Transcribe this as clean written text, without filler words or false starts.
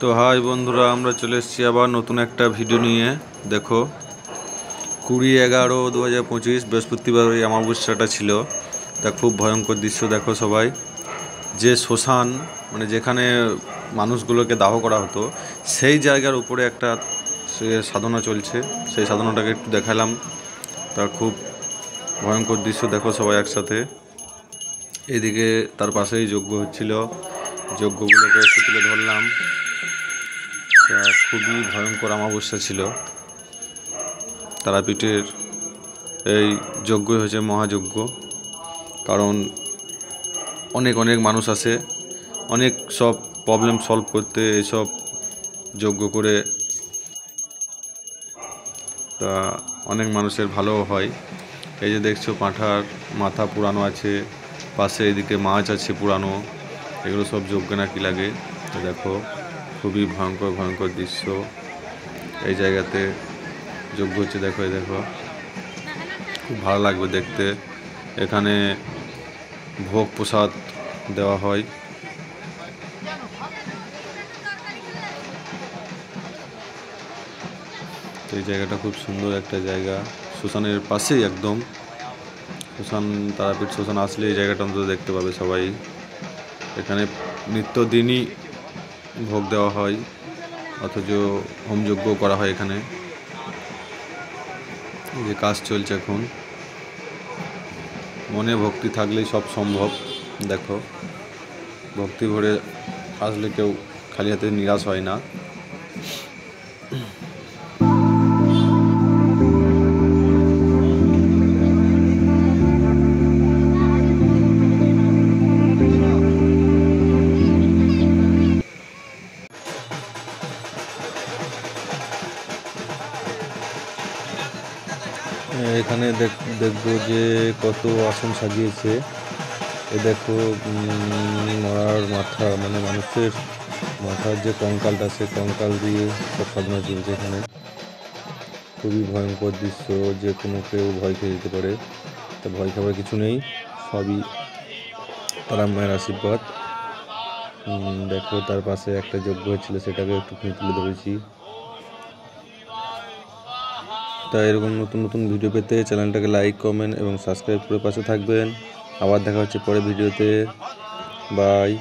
তো হাই বন্ধুরা, আমরা চলে এসেছি আবার নতুন একটা ভিডিও নিয়ে। দেখো 20/11/2025 বৃহস্পতিবার ওই অমাবস্যাটা ছিল। তা খুব ভয়ঙ্কর দৃশ্য দেখো সবাই। যে শ্মশান মানে যেখানে মানুষগুলোকে দাহ করা হতো সেই জায়গার উপরে একটা সাধনা চলছে, সেই সাধনাটাকে একটু দেখালাম। তা খুব ভয়ঙ্কর দৃশ্য দেখো সবাই একসাথে। এদিকে তার পাশেই যজ্ঞ হচ্ছিল, যজ্ঞগুলোকে একটু তুলে ধরলাম। খুবই ভয়ঙ্কর অমাবস্যা ছিল। তারাপীঠের এই যজ্ঞ হয়েছে মহাযজ্ঞ, কারণ অনেক অনেক মানুষ আসে অনেক সব প্রবলেম সলভ করতে এইসব যজ্ঞ করে। তা অনেক মানুষের ভালোও হয়। এই যে দেখছো পাঁঠার মাথা পুরানো আছে, পাশে এদিকে মাছ আছে পুরানো, এগুলো সব যজ্ঞে নাকি লাগে। তো দেখো খুবই ভয়ঙ্কর ভয়ঙ্কর দৃশ্য। এই জায়গাতে যজ্ঞ হচ্ছে, দেখো এই দেখো, খুব ভালো লাগবে দেখতে। এখানে ভোগ প্রসাদ দেওয়া হয়। তো এই জায়গাটা খুব সুন্দর একটা জায়গা, শ্মশানের পাশেই একদম। শ্মশান, তারাপীঠ শ্মশান আসলে এই জায়গাটা অন্তত দেখতে পাবে সবাই। এখানে নিত্যদিনই ভোগ দেওয়া হয়, অথচ হোমযজ্ঞ করা হয় এখানে। যে কাজ চলছে এখন, মনে ভক্তি থাকলেই সব সম্ভব। দেখো ভক্তি ভরে আসলে কেউ খালি হাতে নিরাশ হয় না। এখানে দেখবো যে কত আসন সাজিয়েছে। এ দেখো মরার মাথা, মানে মানুষের মাথার যে কঙ্কালটা, সে কঙ্কাল দিয়ে সব সাজানো চলছে এখানে। খুবই ভয়ঙ্কর দৃশ্য, যে কোনো কেউ ভয় খেয়ে যেতে পারে। তা ভয় খাবার কিছু নেই, সবই তারা মায়ের আশীর্বাদ। দেখো তার পাশে একটা যজ্ঞ হচ্ছিল, সেটাকে একটুখানি তুলে ধরেছি। তা এরকম নতুন নতুন ভিডিও পেতে চ্যানেলটাকে লাইক, কমেন্ট এবং সাবস্ক্রাইব করে পাশে থাকবেন। আবার দেখা হচ্ছে পরের ভিডিওতে। বাই।